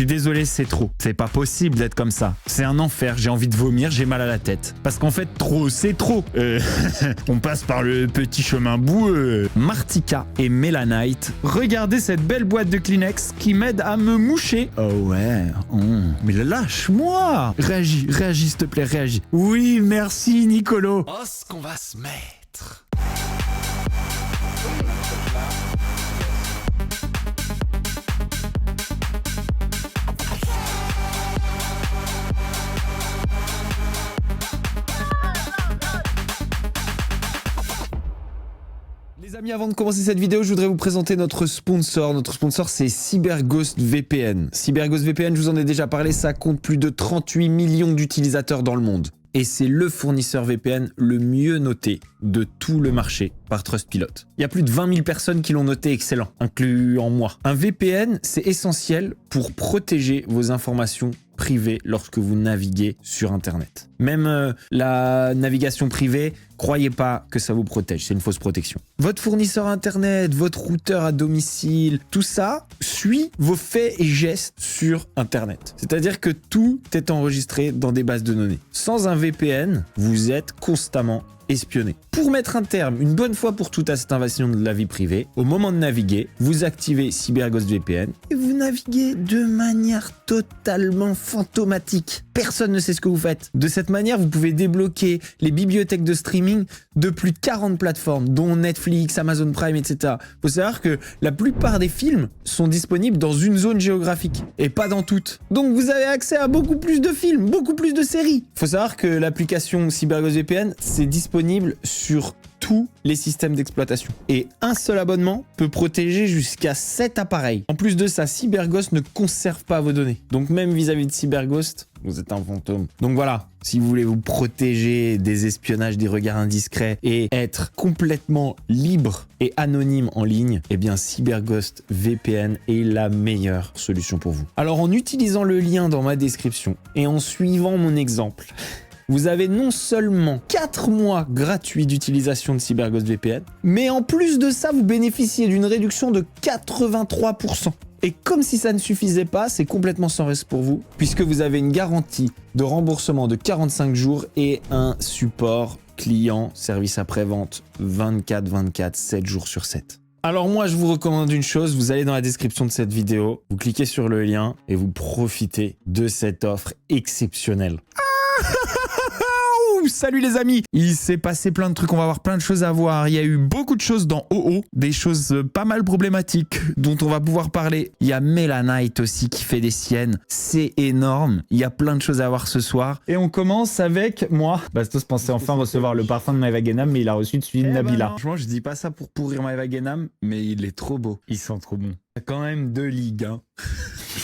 suis désolé, c'est trop. C'est pas possible d'être comme ça. C'est un enfer, j'ai envie de vomir, j'ai mal à la tête. Parce qu'en fait, trop, c'est trop. On passe par le petit chemin boueux. Martika et Melanite. Regardez cette belle boîte de Kleenex qui m'aide à me moucher. Oh ouais, mais lâche-moi. Réagis s'il te plaît, réagis. Oui, merci Nicolo. Oh, ce qu'on va se mettre. Les amis, avant de commencer cette vidéo, je voudrais vous présenter notre sponsor. Notre sponsor, c'est CyberGhost VPN. CyberGhost VPN, je vous en ai déjà parlé, ça compte plus de 38 millions d'utilisateurs dans le monde. Et c'est le fournisseur VPN le mieux noté de tout le marché par Trustpilot. Il y a plus de 20 000 personnes qui l'ont noté excellent, incluant moi. Un VPN, c'est essentiel pour protéger vos informations privées lorsque vous naviguez sur Internet. Même la navigation privée, croyez pas que ça vous protège, c'est une fausse protection. Votre fournisseur Internet, votre routeur à domicile, tout ça suit vos faits et gestes sur Internet. C'est-à-dire que tout est enregistré dans des bases de données. Sans un VPN, vous êtes constamment espionné. Pour mettre un terme, une bonne fois pour toutes à cette invasion de la vie privée, au moment de naviguer, vous activez CyberGhost VPN et vous naviguez de manière totalement fantomatique. Personne ne sait ce que vous faites. De cette manière, vous pouvez débloquer les bibliothèques de streaming de plus de 40 plateformes, dont Netflix, Amazon Prime, etc. Faut savoir que la plupart des films sont disponibles dans une zone géographique et pas dans toutes. Donc vous avez accès à beaucoup plus de films, beaucoup plus de séries. Faut savoir que l'application CyberGhost VPN, c'est disponible sur tous les systèmes d'exploitation. Et un seul abonnement peut protéger jusqu'à 7 appareils. En plus de ça, CyberGhost ne conserve pas vos données. Donc même vis-à-vis de CyberGhost, vous êtes un fantôme. Donc voilà, si vous voulez vous protéger des espionnages, des regards indiscrets et être complètement libre et anonyme en ligne, eh bien CyberGhost VPN est la meilleure solution pour vous. Alors en utilisant le lien dans ma description et en suivant mon exemple, vous avez non seulement 4 mois gratuits d'utilisation de CyberGhost VPN, mais en plus de ça, vous bénéficiez d'une réduction de 83%. Et comme si ça ne suffisait pas, c'est complètement sans risque pour vous, puisque vous avez une garantie de remboursement de 45 jours et un support client, service après-vente 24/24, 7 jours sur 7. Alors moi, je vous recommande une chose, vous allez dans la description de cette vidéo, vous cliquez sur le lien et vous profitez de cette offre exceptionnelle. Salut les amis, il s'est passé plein de trucs, on va avoir plein de choses à voir. Il y a eu beaucoup de choses dans OO, des choses pas mal problématiques dont on va pouvoir parler. Il y a Melanite aussi qui fait des siennes, c'est énorme. Il y a plein de choses à voir ce soir. Et on commence avec moi. Bastos pensait enfin recevoir le parfum de Maeva Genam, mais il a reçu celui de Nabila. Franchement, je dis pas ça pour pourrir Maeva Genam, mais il est trop beau. Il sent trop bon. Il y a quand même 2 ligues. Hein.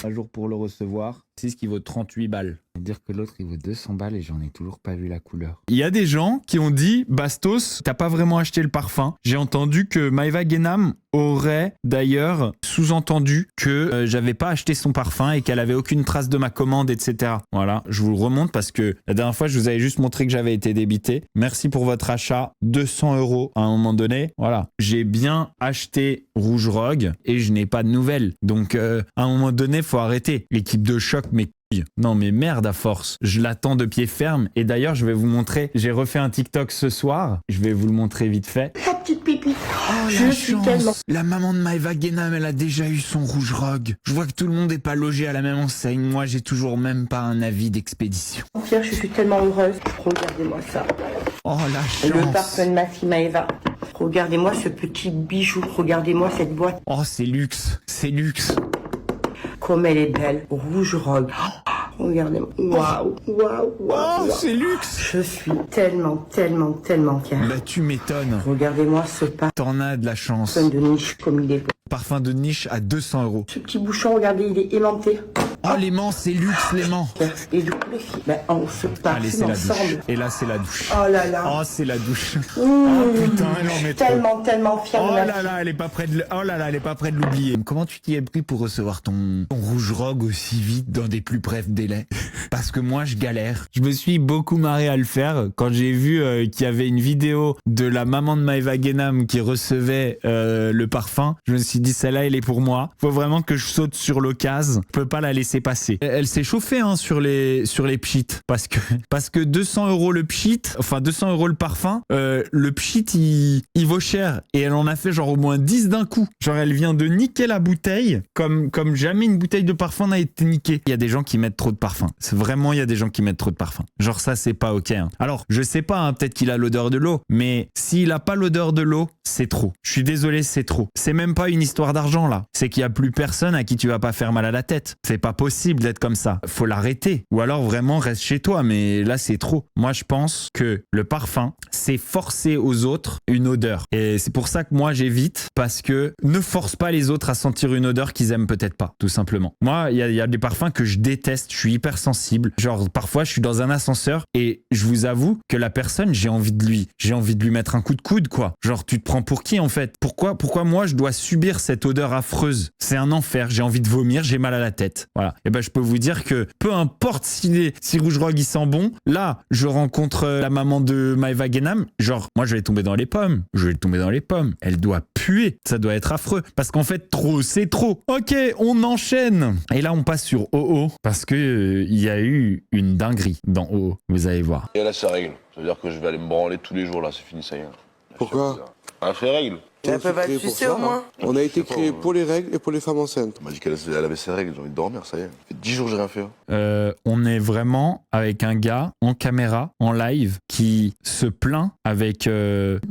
Un jour pour le recevoir. C'est ce qui vaut 38 balles. Dire que l'autre il vaut 200 balles et j'en ai toujours pas vu la couleur. Il y a des gens qui ont dit Bastos, t'as pas vraiment acheté le parfum. J'ai entendu que Maeva Genam aurait d'ailleurs sous-entendu que j'avais pas acheté son parfum et qu'elle avait aucune trace de ma commande, etc. Voilà, je vous le remonte parce que la dernière fois je vous avais juste montré que j'avais été débité. Merci pour votre achat, 200 € à un moment donné. Voilà, j'ai bien acheté Rouge Rogue et je n'ai pas de nouvelles. Donc à un moment donné, faut arrêter. L'équipe de choc, mais non mais merde à force, je l'attends de pied ferme et d'ailleurs je vais vous montrer, j'ai refait un TikTok ce soir, je vais vous le montrer vite fait. La petite pipi. Oh la chance, la maman de Maeva Genam elle a déjà eu son Rouge Rogue. Je vois que tout le monde n'est pas logé à la même enseigne, moi j'ai toujours même pas un avis d'expédition. Tiens, je suis tellement heureuse, regardez-moi ça. Oh la chance. Le parfum de ma fille Maeva. Regardez-moi ce petit bijou, regardez-moi cette boîte. Oh c'est luxe, c'est luxe. Comme elle est belle, Rouge Rogue. Regardez-moi. Waouh, waouh, waouh. Oh, c'est luxe. Je suis tellement fière. Bah tu m'étonnes. Regardez-moi ce parfum T'en as de la chance. de niche comme il est beau. Parfum de niche à 200 €. Ce petit bouchon, regardez, il est aimanté. Oh l'aimant, c'est luxe l'aimant. Et du coup, les filles, ben, on se Allez, c'est parfume la douche. ensemble. Et là, c'est la douche. Oh là là. Oh, c'est la douche. Mmh. Oh putain, elle en met trop. Tellement fière Oh de ma là fille. là, elle est pas près de oh là là, elle est pas près de l'oublier. Comment tu t'y es pris pour recevoir ton Rouge Rogue aussi vite dans des plus brefs délais? parce que moi je galère. Je me suis beaucoup marré à le faire quand j'ai vu qu'il y avait une vidéo de la maman de Maëva Guénam qui recevait le parfum. Je me suis dit celle-là elle est pour moi. Faut vraiment que je saute sur l'occasion. Je peux pas la laisser passer. Elle s'est chauffée hein, sur les pchits parce que 200 € le pchit, enfin 200 € le parfum. Le pchit il vaut cher et elle en a fait genre au moins 10 d'un coup. Genre elle vient de niquer la bouteille comme jamais une bouteille de parfum n'a été niquée. Il y a des gens qui mettent trop de parfum. C'est vraiment il y a des gens qui mettent trop de parfum. Genre ça c'est pas ok. Hein. Alors je sais pas hein, peut-être qu'il a l'odeur de l'eau, mais s'il a pas l'odeur de l'eau, c'est trop. Je suis désolé, c'est trop. C'est même pas une histoire d'argent là. C'est qu'il y a plus personne à qui tu vas pas faire mal à la tête. C'est pas possible d'être comme ça. Faut l'arrêter. Ou alors vraiment reste chez toi, mais là c'est trop. Moi je pense que le parfum, c'est forcer aux autres une odeur. Et c'est pour ça que moi j'évite, parce que ne force pas les autres à sentir une odeur qu'ils aiment peut-être pas, tout simplement. Moi, il y a des parfums que je déteste, je suis hyper sensible. Genre parfois je suis dans un ascenseur et je vous avoue que la personne, j'ai envie de lui mettre un coup de coude quoi. Genre tu te prends pour qui en fait? Pourquoi moi je dois subir cette odeur affreuse? C'est un enfer, j'ai envie de vomir, j'ai mal à la tête. Voilà. Et ben je peux vous dire que peu importe si Rouge Rogue il sent bon, là je rencontre la maman de Maëva Guénam, genre moi je vais tomber dans les pommes. Elle doit puer, ça doit être affreux parce qu'en fait trop c'est trop. Ok, on enchaîne. Et là on passe sur OO parce que il y a eu une dinguerie dans OO, vous allez voir. Et là ça règle, ça veut dire que je vais aller me branler tous les jours là, c'est fini ça y est. Pourquoi? Ah, c'est règle. Elle peut pas sucer au moins. On a été créé pour les règles et pour les femmes enceintes. On m'a dit qu'elle avait ses règles, j'ai envie de dormir, ça y est. Ça fait 10 jours que j'ai rien fait. On est vraiment avec un gars en caméra, en live, qui se plaint avec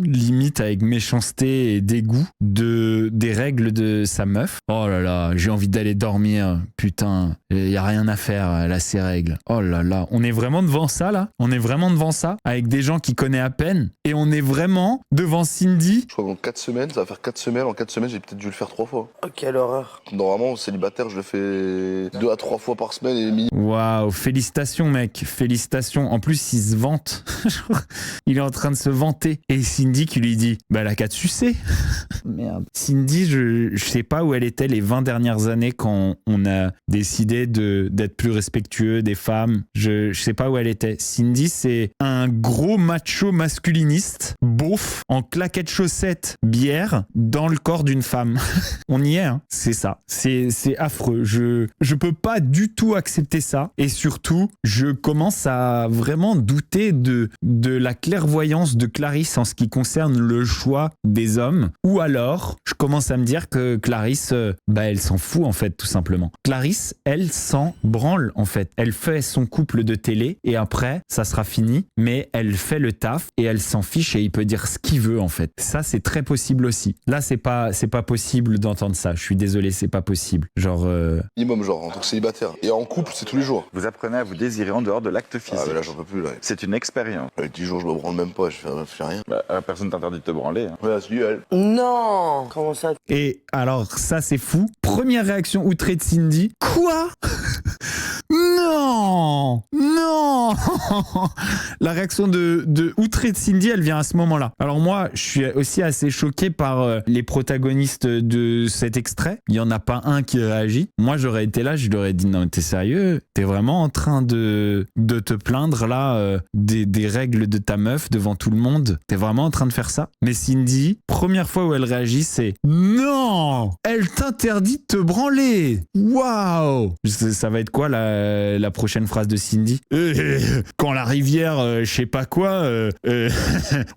limite avec méchanceté et dégoût des règles de sa meuf. Oh là là, j'ai envie d'aller dormir, putain, il y a rien à faire, elle a ses règles. Oh là là, on est vraiment devant ça là. On est vraiment devant ça avec des gens qui connaissent à peine et on est vraiment devant Cindy. Je crois qu'en 4 semaines, ça va faire 4 semaines. En 4 semaines, j'ai peut-être dû le faire 3 fois. Oh, quelle horreur. Normalement, célibataire, je le fais 2 à 3 fois par semaine et minimum. Waouh, félicitations mec, félicitations. En plus, il se vante. Il est en train de se vanter. Et Cindy qui lui dit, bah elle a qu'à te sucer. Merde. Cindy, je sais pas où elle était les 20 dernières années quand on a décidé d'être plus respectueux des femmes. Je sais pas où elle était. Cindy, c'est un gros macho masculiniste, beauf, en claquettes chaussettes, bière, dans le corps d'une femme. On y est, hein. C'est ça. C'est affreux. Je peux pas du tout accepter ça. Et surtout, je commence à vraiment douter de la clairvoyance de Clarisse en ce qui concerne le choix des hommes. Ou alors, je commence à me dire que Clarisse, elle s'en fout en fait, tout simplement. Clarisse, elle s'en branle en fait. Elle fait son couple de télé et après, ça sera fini. Mais elle fait le taf et elle s'en fiche et il peut dire ce qu'il veut en fait. Ça, c'est très possible aussi. Là, c'est pas possible d'entendre ça. Je suis désolé, c'est pas possible. Genre... Minimum, genre, en tant que célibataire. Et en couple, c'est tous les jours. Vous apprenez à vous désirer en dehors de l'acte physique. Ah, mais là, j'en peux plus, là. C'est une expérience. 10 jours, je me branle même pas, je fais rien. Personne t'interdit de te branler. Hein. Ouais, c'est lui, elle. Non. Comment ça? Et alors, ça, c'est fou. Première réaction outrée de Cindy. Quoi? Non! Non! La réaction de outrée de Cindy, elle vient à ce moment-là. Alors moi, je suis aussi assez choqué par les protagonistes de cet extrait. Il n'y en a pas un qui réagit. Moi, j'aurais été là, je lui aurais dit, non, t'es sérieux? T'es vraiment en train de te plaindre là des règles de ta meuf devant tout le monde? T'es vraiment en train de faire ça? Mais Cindy, première fois où elle réagit, c'est non! Elle t'interdit de te branler! Waouh! Ça va être quoi la prochaine phrase de Cindy? Quand la rivière, je sais pas quoi,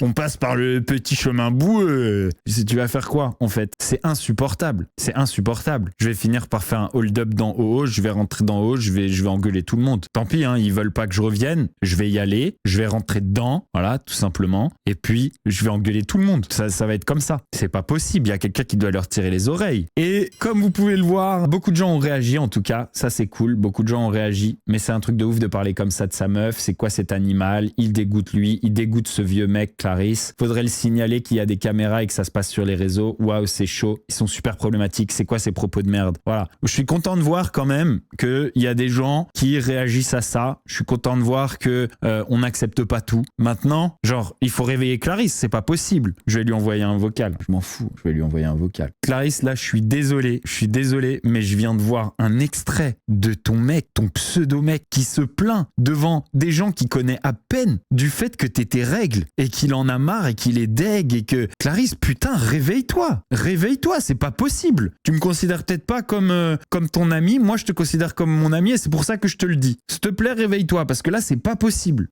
on passe par le petit chemin boueux. Tu vas faire quoi en fait? C'est insupportable. C'est insupportable. Je vais finir par faire un hold-up dans OO, je vais rentrer dans OO, je vais engueuler tout le monde. Tant pis, hein, ils veulent pas que je revienne. Je vais y aller, je vais rentrer dedans, voilà, tout simplement. Et puis, je vais engueuler tout le monde. Ça va être comme ça. C'est pas possible. Il y a quelqu'un qui doit leur tirer les oreilles. Et comme vous pouvez le voir, beaucoup de gens ont réagi en tout cas. Ça, c'est cool. Beaucoup de gens ont réagi. Mais c'est un truc de ouf de parler comme ça de sa meuf. C'est quoi cet animal? Il dégoûte lui. Il dégoûte ce vieux mec, Clarisse. Faudrait le signaler qu'il y a des caméras et que ça se passe sur les réseaux. Waouh, c'est chaud. Ils sont super problématiques. C'est quoi ces propos de merde? Voilà. Je suis content de voir quand même qu'il y a des gens qui réagissent à ça. Je suis content de voir que on n'accepte pas tout. Maintenant, genre, il faut réveiller Clarisse. C'est pas possible. Je vais lui envoyer un vocal. Je m'en fous. Je vais lui envoyer un vocal. Clarisse, là, je suis désolé, mais je viens de voir un extrait de ton mec, ton pseudo-mec, qui se plaint devant des gens qu'il connaît à peine du fait que t'aies tes règles et qu'il en a marre et qu'il est deg et que... Clarisse, putain, réveille-toi. Réveille-toi, c'est pas possible. Tu me considères peut-être pas comme ton ami. Moi, je te considère comme mon ami et c'est pour ça que je te le dis. S'il te plaît, réveille-toi parce que là, c'est pas possible.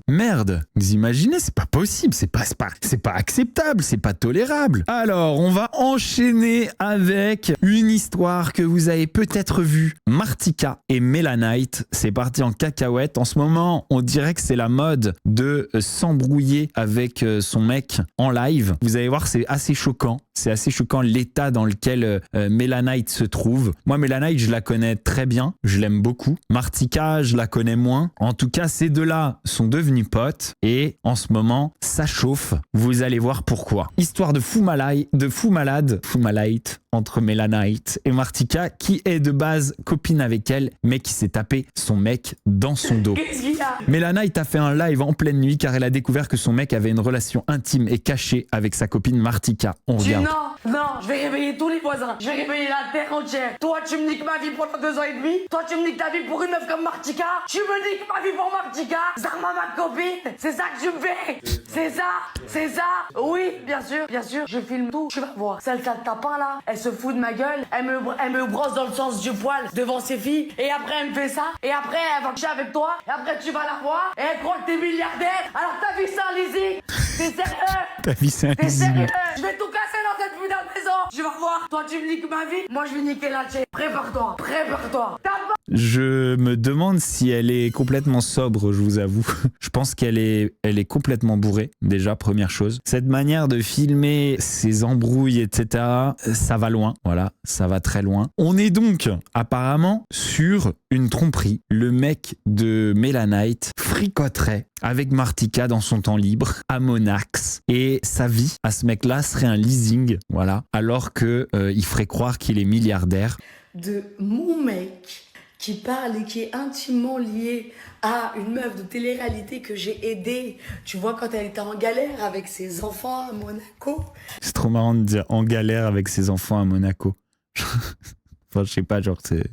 Merde, vous imaginez, c'est pas possible, c'est pas acceptable, c'est pas tolérable. Alors, on va enchaîner avec une histoire que vous avez peut-être vue. Martika et Melanite, c'est parti en cacahuète. En ce moment, on dirait que c'est la mode de s'embrouiller avec son mec en live. Vous allez voir, c'est assez choquant. C'est assez choquant l'état dans lequel Melanite se trouve. Moi, Melanite, je la connais très bien. Je l'aime beaucoup. Martika, je la connais moins. En tout cas, ces deux-là sont devenus potes. Et en ce moment, ça chauffe. Vous allez voir pourquoi. Histoire de fou malade entre Melanite et Martika, qui est de base copine avec elle, mais qui s'est tapé son mec dans son dos. Qu'est-ce qu'il y a? Melanite a fait un live en pleine nuit car elle a découvert que son mec avait une relation intime et cachée avec sa copine Martika. On regarde. Non, je vais réveiller tous les voisins. Je vais réveiller la terre entière. Toi, tu me niques ma vie pendant 2 ans et demi. Toi, tu me niques ta vie pour une meuf comme Martika. Tu me niques ma vie pour Martika. Zarma, ma copine. C'est ça que tu me fais. C'est ça. Oui, bien sûr. Je filme tout. Tu vas voir. Celle qui a le tapin là, elle se fout de ma gueule. Elle me brosse dans le sens du poil devant ses filles. Et après, elle me fait ça. Et après, elle va coucher avec toi. Et après, tu vas la voir. Et elle croit que t'es milliardaire. Alors, ta vie, c'est un leasing. T'es sérieux? Ta vie, c'est un T'es leasing. sérieux? Je vais tout casser dans cette putain de maison. Tu vas voir. Toi, tu me niques ma vie. Moi, je vais niquer la tienne. Prépare-toi. Je me demande si elle est complètement sobre, je vous avoue. Je pense qu'elle est complètement bourrée, déjà, première chose. Cette manière de filmer ses embrouilles, etc., ça va loin. Voilà, ça va très loin. On est donc, apparemment, sur une tromperie. Le mec de Melanite fricoterait avec Martika dans son temps libre à Monax. Et sa vie, à ce mec-là, serait un leasing, voilà. Alors que il ferait croire qu'il est milliardaire. De mon mec qui parle et qui est intimement lié à une meuf de télé-réalité que j'ai aidée, tu vois, quand elle était en galère avec ses enfants à Monaco. C'est trop marrant de dire en galère avec ses enfants à Monaco. Enfin, je sais pas, genre, c'est...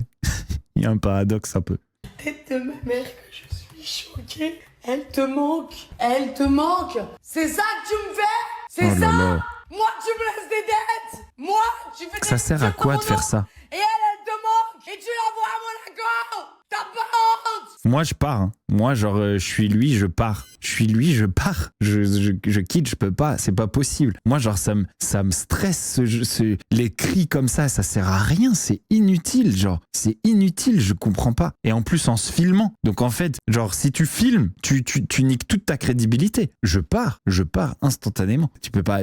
Il y a un paradoxe un peu. Tête de ma mère que je suis choquée. Elle te manque. C'est ça que tu me fais? C'est Oh là ça? là. Moi, tu me laisses des dettes. Moi, tu fais des Ça sert à trucs quoi dans de mon faire nom. ça? Et elle te manque. Et tu la vois à Monaco. T'as pas honte? Moi, je pars. Hein. Moi, genre, je suis lui, je pars. Je pars. Je quitte, je peux pas. C'est pas possible. Moi, genre, ça me stresse. Les cris comme ça sert à rien. C'est inutile, genre. C'est inutile, je comprends pas. Et en plus, en se filmant. Donc, en fait, genre, si tu filmes, tu niques toute ta crédibilité. Je pars instantanément. Tu peux pas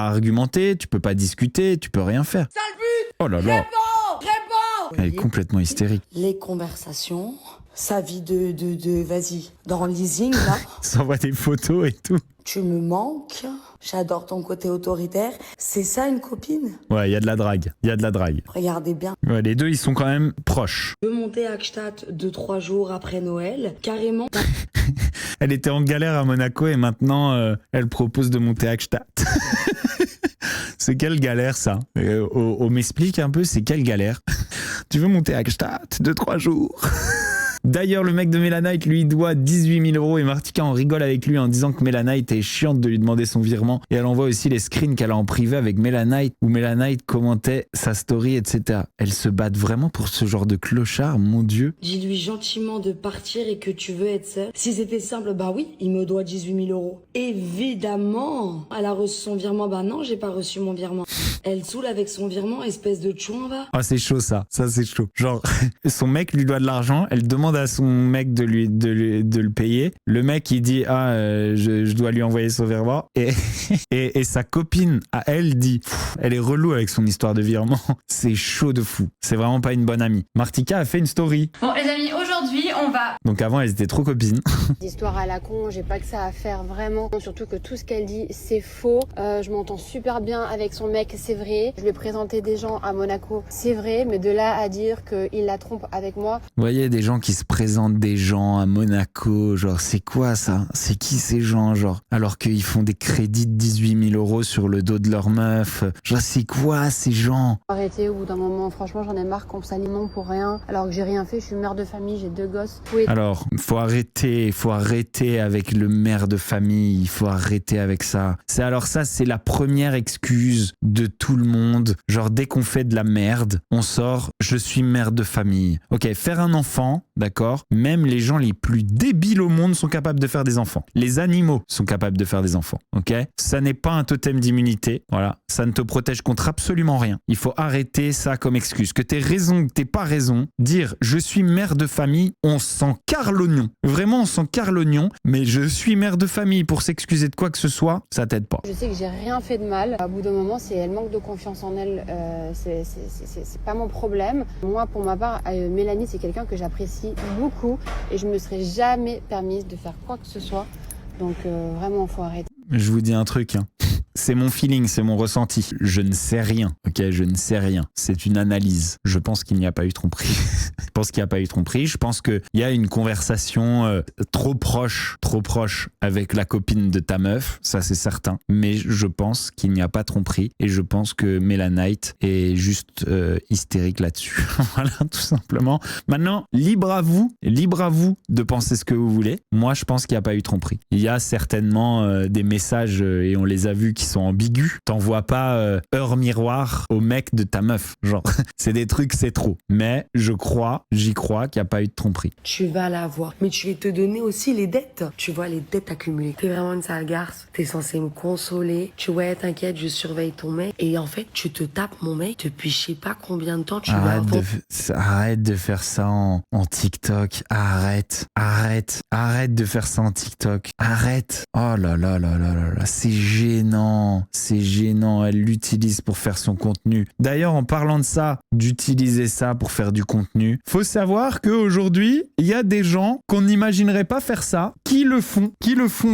argumenter, tu peux pas discuter, tu peux rien faire. Sale pute. Oh là là. Réponds. Elle est complètement hystérique. Les conversations, sa vie de vas-y, dans le leasing, là. S'envoie des photos et tout. Tu me manques, j'adore ton côté autoritaire. C'est ça une copine? Ouais, il y a de la drague. Regardez bien. Ouais, les deux, ils sont quand même proches. Je veux monter à Gstaad 2-3 jours après Noël, carrément. Elle était en galère à Monaco et maintenant, elle propose de monter à Gstaad. C'est quelle galère, ça? On m'explique un peu, c'est quelle galère? Tu veux monter à Gstaad 2-3 jours? D'ailleurs, le mec de Melanite lui doit 18 000 € et Martika en rigole avec lui en disant que Melanite est chiante de lui demander son virement. Et elle envoie aussi les screens qu'elle a en privé avec Melanite où Melanite commentait sa story, etc. Elles se battent vraiment pour ce genre de clochard, mon Dieu. Dis-lui gentiment de partir et que tu veux être seule. Si c'était simple, bah oui, il me doit 18 000 €. Évidemment. Elle a reçu son virement, bah non, j'ai pas reçu mon virement. Elle saoule avec son virement, espèce de chouin, va. Ah, c'est chaud ça c'est chaud. Genre, son mec lui doit de l'argent, elle demande à son mec de le payer. Le mec il dit je dois lui envoyer son virement et sa copine à elle dit elle est relou avec son histoire de virement. C'est chaud de fou. C'est vraiment pas une bonne amie. Martika a fait une story. Bon les amis, aujourd'hui on va... Donc avant elles étaient trop copines. L'histoire à la con, j'ai pas que ça à faire vraiment. Surtout que tout ce qu'elle dit c'est faux. Je m'entends super bien avec son mec, c'est vrai. Je lui ai présenté des gens à Monaco, c'est vrai. Mais de là à dire qu'il la trompe avec moi. Vous voyez des gens qui se présentent des gens à Monaco, genre c'est quoi ça? C'est qui ces gens, genre? Alors qu'ils font des crédits de 18 000 € sur le dos de leur meuf. Genre c'est quoi ces gens? Arrêtez au bout d'un moment, franchement j'en ai marre qu'on me s'alimente pour rien. Alors que j'ai rien fait, je suis mère de famille, j'ai 2 gosses. gosses. Alors, faut arrêter avec le mère de famille, il faut arrêter avec ça. C'est la première excuse de tout le monde. Genre, dès qu'on fait de la merde, on sort « je suis mère de famille ». Ok, faire un enfant, d'accord, même les gens les plus débiles au monde sont capables de faire des enfants. Les animaux sont capables de faire des enfants, ok. Ça n'est pas un totem d'immunité, voilà. Ça ne te protège contre absolument rien. Il faut arrêter ça comme excuse. Que t'aies raison ou que t'aies pas raison, dire « je suis mère de famille », on s'en carre l'oignon. Vraiment, on s'en carre l'oignon, mais je suis mère de famille pour s'excuser de quoi que ce soit, ça t'aide pas. Je sais que j'ai rien fait de mal. À bout d'un moment, elle manque de confiance en elle. C'est pas mon problème. Moi, pour ma part, Mélanie, c'est quelqu'un que j'apprécie beaucoup et je me serais jamais permise de faire quoi que ce soit. Donc vraiment, faut arrêter. Je vous dis un truc, hein. C'est mon feeling, c'est mon ressenti. Je ne sais rien, ok, je ne sais rien. C'est une analyse. Je pense qu'il n'y a pas eu tromperie. Je pense qu'il n'y a pas eu tromperie. Je pense qu'il y a une conversation trop proche avec la copine de ta meuf, ça c'est certain. Mais je pense qu'il n'y a pas tromperie et je pense que Mélanite est juste hystérique là-dessus. Voilà, tout simplement. Maintenant, libre à vous de penser ce que vous voulez. Moi, je pense qu'il n'y a pas eu tromperie. Il y a certainement des messages, et on les a vus, qui sont ambigus. T'envoies pas heure miroir au mec de ta meuf. Genre, c'est des trucs, c'est trop. Mais j'y crois qu'il n'y a pas eu de tromperie. Tu vas l'avoir. Mais tu vais te donner aussi les dettes. Tu vois, les dettes accumulées. T'es vraiment une sale garce. T'es censé me consoler. Tu vois, t'inquiète, je surveille ton mec. Et en fait, tu te tapes mon mec depuis je sais pas combien de temps tu vas avoir. Arrête de faire ça en TikTok. Arrête de faire ça en TikTok. Arrête. Oh là là là là là là. C'est gênant. Elle l'utilise pour faire son contenu. D'ailleurs, en parlant de ça, d'utiliser ça pour faire du contenu, faut savoir qu'aujourd'hui, il y a des gens qu'on n'imaginerait pas faire ça, qui le font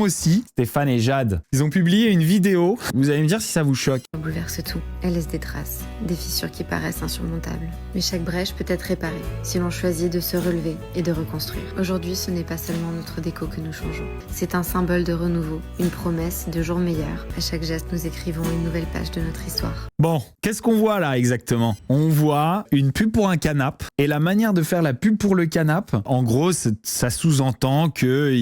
aussi. Stéphane et Jade, ils ont publié une vidéo. Vous allez me dire si ça vous choque. Elle bouleverse tout. Elle laisse des traces, des fissures qui paraissent insurmontables. Mais chaque brèche peut être réparée si l'on choisit de se relever et de reconstruire. Aujourd'hui, ce n'est pas seulement notre déco que nous changeons. C'est un symbole de renouveau, une promesse de jours meilleurs. À chaque geste, nous écrivons une nouvelle page de notre histoire. Bon, qu'est-ce qu'on voit là exactement? On voit une pub pour un canapé et la manière de faire la pub pour le canapé, en gros, ça sous-entend que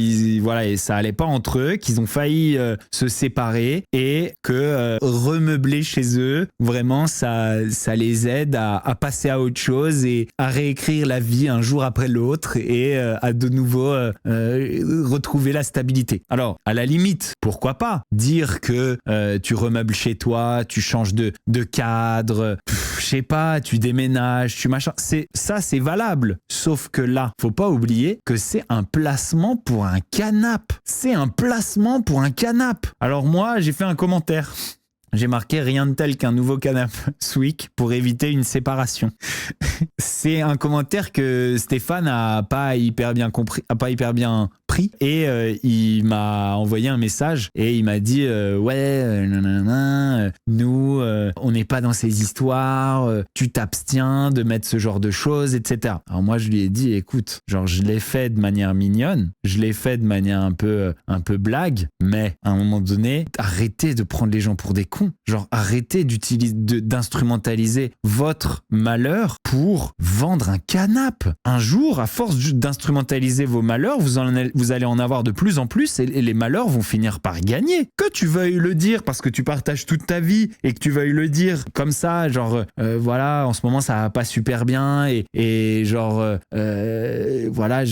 ça allait pas entre eux, qu'ils ont failli se séparer et que remeubler chez eux, vraiment, ça les aide à passer à autre chose et à réécrire la vie un jour après l'autre et à de nouveau retrouver la stabilité. Alors, à la limite, pourquoi pas dire que tu remeubles chez toi, tu changes de cadre, je sais pas, tu déménages, tu machin. C'est valable. Sauf que là, faut pas oublier que c'est un placement pour un canapé. C'est un placement pour un canapé. Alors moi, j'ai fait un commentaire. J'ai marqué rien de tel qu'un nouveau canapé Swick pour éviter une séparation. C'est un commentaire que Stéphane a pas hyper bien compris, a pas hyper bien pris et il m'a envoyé un message et il m'a dit nous on n'est pas dans ces histoires, tu t'abstiens de mettre ce genre de choses, etc. Alors moi je lui ai dit écoute, genre je l'ai fait de manière mignonne, je l'ai fait de manière un peu blague, mais à un moment donné arrêtez de prendre les gens pour des cons. Genre arrêtez d'instrumentaliser votre malheur pour vendre un canapé. Un jour, à force d'instrumentaliser vos malheurs, vous allez en avoir de plus en plus et les malheurs vont finir par gagner. Que tu veuilles le dire parce que tu partages toute ta vie et que tu veuilles le dire comme ça, genre voilà, en ce moment ça va pas super bien et genre voilà,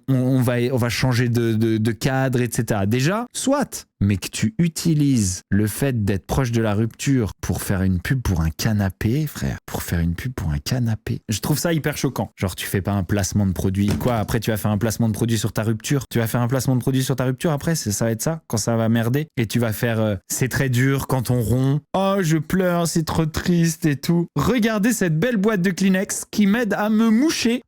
on va changer de cadre, etc. Déjà, soit, mais que tu utilises le fait d'être proche de la rupture pour faire une pub pour un canapé, frère, pour faire une pub pour un canapé. Je trouve ça hyper choquant. Genre, tu fais pas un placement de produit. Quoi, après, tu vas faire un placement de produit sur ta rupture. Tu vas faire un placement de produit sur ta rupture après, ça va être ça, quand ça va merder. Et tu vas faire, c'est très dur quand on rompt. Oh, je pleure, c'est trop triste et tout. Regardez cette belle boîte de Kleenex qui m'aide à me moucher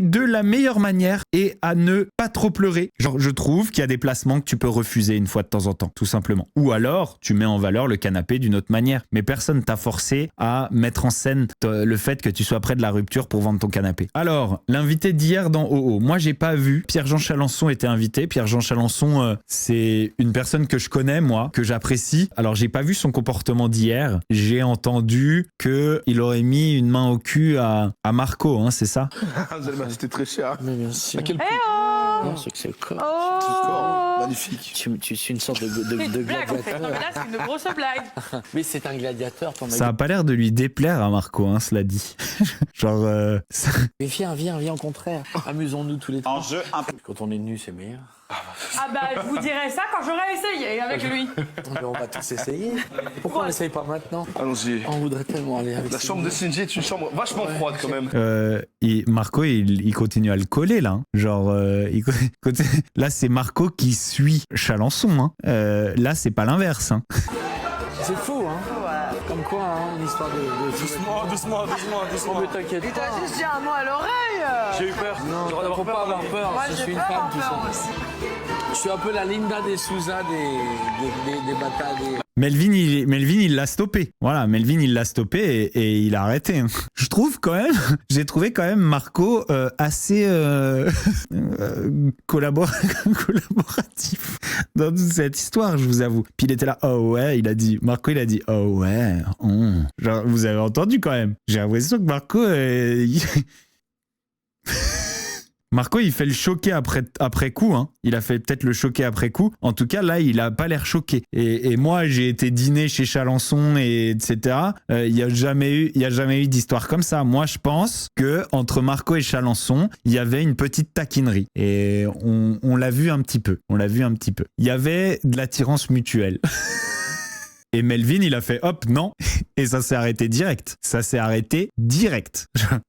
de la meilleure manière et à ne pas trop pleurer. Genre, je trouve qu'il y a des placements que tu peux refuser une fois de temps en temps, tout simplement. Ou alors, tu mets en valeur le canapé d'une autre manière. Mais personne t'a forcé à mettre en scène le fait que tu sois près de la rupture pour vendre ton canapé. Alors, l'invité d'hier dans OO. Moi, j'ai pas vu. Pierre-Jean Chalençon était invité. Pierre-Jean Chalençon, c'est une personne que je connais, moi, que j'apprécie. Alors, j'ai pas vu son comportement d'hier. J'ai entendu qu'il aurait mis une main au cul à Marco, hein, c'est ça? Vous allez m'acheter très cher. Mais bien sûr. À quel prix? Non, c'est que c'est le corps. C'est le corps. Magnifique. Tu suis une sorte de Blague en fait. Non, mais là, c'est une grosse blague. Mais c'est un gladiateur, ton mec. Ça a pas l'air de lui déplaire à Marco, hein, cela dit. Genre... Mais viens, au contraire. Amusons-nous tous les trois. En jeu, Quand on est nus, c'est meilleur. Ah bah, je vous dirai ça quand j'aurai essayé avec lui. Mais on va tous essayer. Pourquoi on n'essaye pas maintenant? Allons-y. On voudrait tellement aller avec La chambre de Shinji est une chambre vachement froide quand même. Marco, il continue à le coller là. Hein. Genre, là c'est Marco qui suit Chalençon. Hein. Là c'est pas l'inverse. Hein. C'est fou, hein? Comme quoi, hein, une histoire de... Doucement. Oh, mais t'inquiète pas. Il t'a juste dit un mot à l'oreille. J'ai eu peur. Non, faut pas avoir peur. Moi, Je j'ai suis une peur femme, en tout peur ça. aussi. Je suis un peu la Linda des Souza des batailles. Melvin, il l'a stoppé. Voilà, Melvin, il l'a stoppé et il a arrêté. Hein. Je trouve quand même, j'ai trouvé quand même Marco assez collaboratif dans toute cette histoire, je vous avoue. Puis il était là, oh ouais, Marco, il a dit, oh ouais, genre, vous avez entendu quand même. J'ai l'impression que Marco, Marco, il fait le choqué après coup. Hein. Il a fait peut-être le choqué après coup. En tout cas, là, il a pas l'air choqué. Et moi, j'ai été dîner chez Chalençon, etc. Il y a jamais eu d'histoire comme ça. Moi, je pense que entre Marco et Chalençon, il y avait une petite taquinerie. Et on l'a vu un petit peu. Il y avait de l'attirance mutuelle. Et Melvin, il a fait hop, non. Et ça s'est arrêté direct.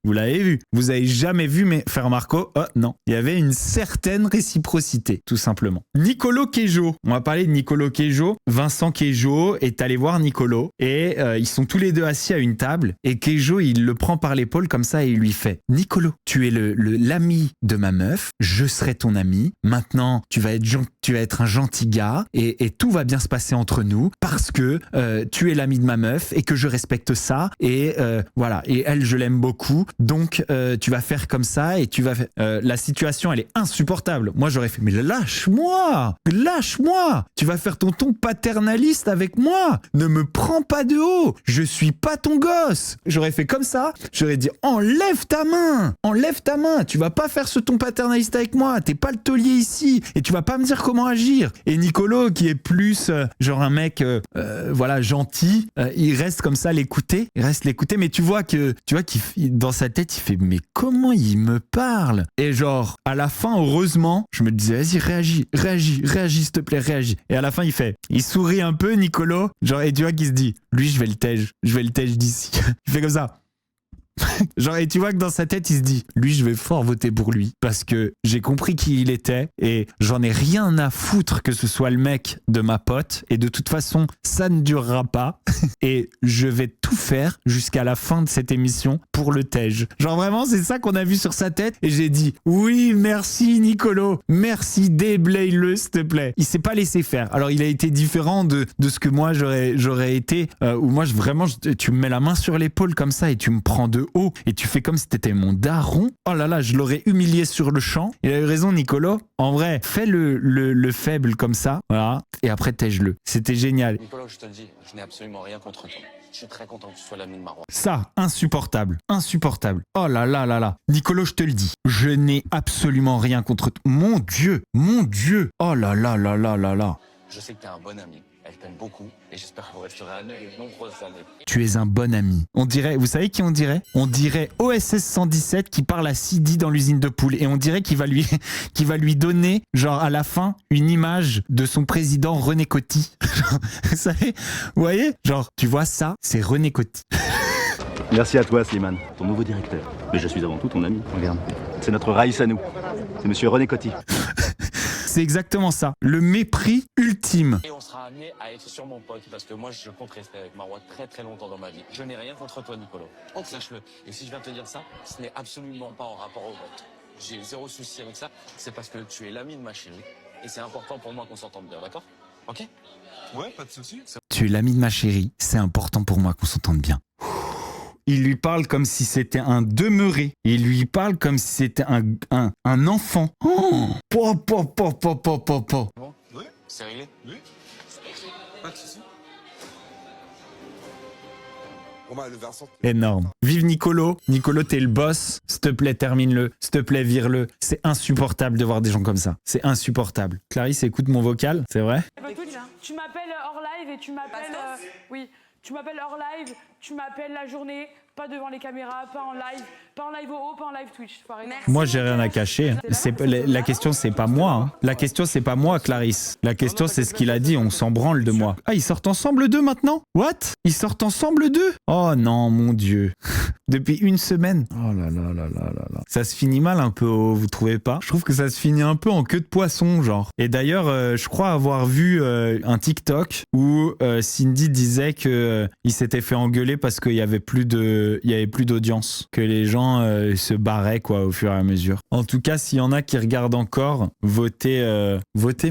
Vous l'avez vu. Vous avez jamais vu faire Marco, oh non. Il y avait une certaine réciprocité, tout simplement. Nicolo Queijo. On va parler de Nicolo Queijo. Vincent Queijo est allé voir Nicolo. Et ils sont tous les deux assis à une table. Et Queijo, il le prend par l'épaule comme ça et il lui fait, Nicolo, tu es l'ami de ma meuf. Je serai ton ami. Maintenant, tu vas être un gentil gars. Et tout va bien se passer entre nous. Parce que tu es l'ami de ma meuf et que je respecte ça et voilà, et elle je l'aime beaucoup, donc tu vas faire comme ça et tu vas la situation elle est insupportable. Moi j'aurais fait mais lâche-moi, tu vas faire ton ton paternaliste avec moi, ne me prends pas de haut, je suis pas ton gosse. J'aurais fait comme ça, j'aurais dit enlève ta main, tu vas pas faire ce ton paternaliste avec moi, t'es pas le taulier ici et tu vas pas me dire comment agir. Et Nicolo qui est plus genre un mec voilà, gentil, il reste comme ça l'écouter, mais tu vois qu'il dans sa tête il fait mais comment il me parle, et genre à la fin heureusement je me disais vas-y réagis s'il te plaît, réagis, et à la fin il sourit un peu Nicolo, genre, et tu vois qu'il se dit lui je vais le tège d'ici. Il fait comme ça. Genre, et tu vois que dans sa tête il se dit lui je vais fort voter pour lui parce que j'ai compris qui il était et j'en ai rien à foutre que ce soit le mec de ma pote et de toute façon ça ne durera pas et je vais tout faire jusqu'à la fin de cette émission pour le tège. Genre vraiment c'est ça qu'on a vu sur sa tête et j'ai dit oui merci Nicolo, merci, déblaye-le s'il te plaît. Il s'est pas laissé faire. Alors il a été différent de ce que moi j'aurais été où moi tu me mets la main sur l'épaule comme ça et tu me prends de haut et tu fais comme si t'étais mon daron. Oh là là, je l'aurais humilié sur le champ. Il a eu raison Nicolo. En vrai, fais le faible comme ça, voilà, et après tège-le. C'était génial. Nicolo, je te le dis, je n'ai absolument rien contre toi. Je suis très content que tu sois l'ami de Marois. Ça, insupportable. Oh là là là là. Nicolo, je te le dis, je n'ai absolument rien contre toi. Mon Dieu. Oh là là là là là là. Je sais que t'es un bon ami. Elle t'aime beaucoup et j'espère que vous resterez amis de nombreuses années. Tu es un bon ami. On dirait, vous savez qui on dirait? On dirait OSS 117 qui parle à Sidi dans l'usine de poules et on dirait qu'il va lui donner, genre à la fin, une image de son président René Coty. Vous savez? Vous voyez? Genre, tu vois ça? C'est René Coty. Merci à toi, Slimane, ton nouveau directeur. Mais je suis avant tout ton ami. Regarde, c'est notre Raïs à nous. C'est monsieur René Coty. C'est exactement ça, le mépris ultime. Et on sera amené à être sur mon pote parce que moi je compte rester avec Marois très très longtemps dans ma vie. Je n'ai rien contre toi Nicolo, sache-le. Et si je viens te dire ça, ce n'est absolument pas en rapport au vote. J'ai zéro souci avec ça, c'est parce que tu es l'ami de ma chérie et c'est important pour moi qu'on s'entende bien, d'accord? Ok? Ouais, pas de soucis. Tu es l'ami de ma chérie, c'est important pour moi qu'on s'entende bien. Il lui parle comme si c'était un demeuré. Il lui parle comme si c'était un enfant. Oh. Bon? Oui. C'est réglé? Oui. Pas de soucis. Romain, le versant. Énorme. Vive Nicolo. Nicolo, t'es le boss. S'il te plaît, termine-le. S'il te plaît, vire-le. C'est insupportable de voir des gens comme ça. C'est insupportable. Clarisse, écoute mon vocal, c'est vrai? Tu m'appelles hors live et tu m'appelles... oui, tu m'appelles hors live, tu m'appelles la journée, pas devant les caméras, pas en live au haut, pas en live Twitch. Faut arrêter. Moi, j'ai rien à cacher. La question, c'est pas moi. Hein. La question, c'est pas moi, Clarisse. La question, c'est ce qu'il a dit. On s'en branle de moi. Ah, ils sortent ensemble deux maintenant? What? Ils sortent ensemble deux? Oh non, mon Dieu. Depuis une semaine. Oh là là là là là là. Ça se finit mal un peu, vous trouvez pas? Je trouve que ça se finit un peu en queue de poisson, genre. Et d'ailleurs, je crois avoir vu un TikTok où Cindy disait que il s'était fait engueuler parce qu'il y avait plus d'audience, que les gens se barraient quoi au fur et à mesure. En tout cas, s'il y en a qui regardent encore, votez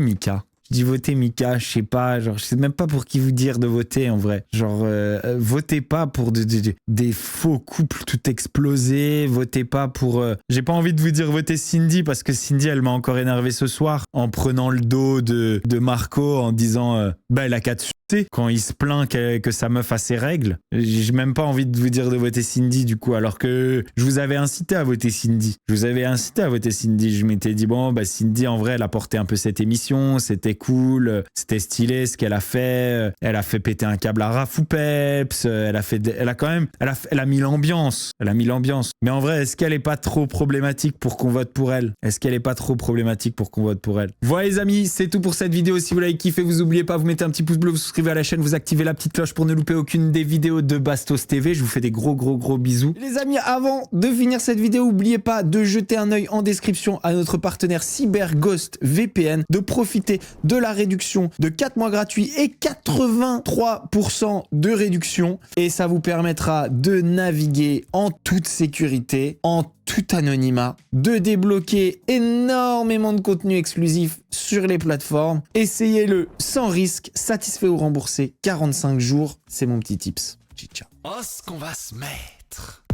Mika. Je dis votez Mika, je sais pas, genre je sais même pas pour qui vous dire de voter en vrai. Genre votez pas pour des faux couples tout explosés, votez pas pour j'ai pas envie de vous dire votez Cindy parce que Cindy elle m'a encore énervé ce soir en prenant le dos de Marco en disant bah elle a qu'à te sucer quand il se plaint que sa meuf a ses règles. J'ai même pas envie de vous dire de voter Cindy du coup alors que je vous avais incité à voter Cindy. Je m'étais dit bon bah Cindy en vrai elle a porté un peu cette émission, c'était cool, c'était stylé ce qu'elle a fait péter un câble à Raph ou Peps, elle a mis l'ambiance, mais en vrai est-ce qu'elle est pas trop problématique pour qu'on vote pour elle? Voilà les amis, c'est tout pour cette vidéo. Si vous l'avez kiffé, vous oubliez pas, vous mettez un petit pouce bleu, vous souscrivez à la chaîne, vous activez la petite cloche pour ne louper aucune des vidéos de Bastos TV. Je vous fais des gros bisous. Les amis, avant de finir cette vidéo, n'oubliez pas de jeter un œil en description à notre partenaire CyberGhost VPN, de profiter de la réduction de 4 mois gratuits et 83% de réduction. Et ça vous permettra de naviguer en toute sécurité, en tout anonymat, de débloquer énormément de contenu exclusif sur les plateformes. Essayez-le sans risque, satisfait ou remboursé, 45 jours. C'est mon petit tips. Ciao. Oh, ce qu'on va se mettre.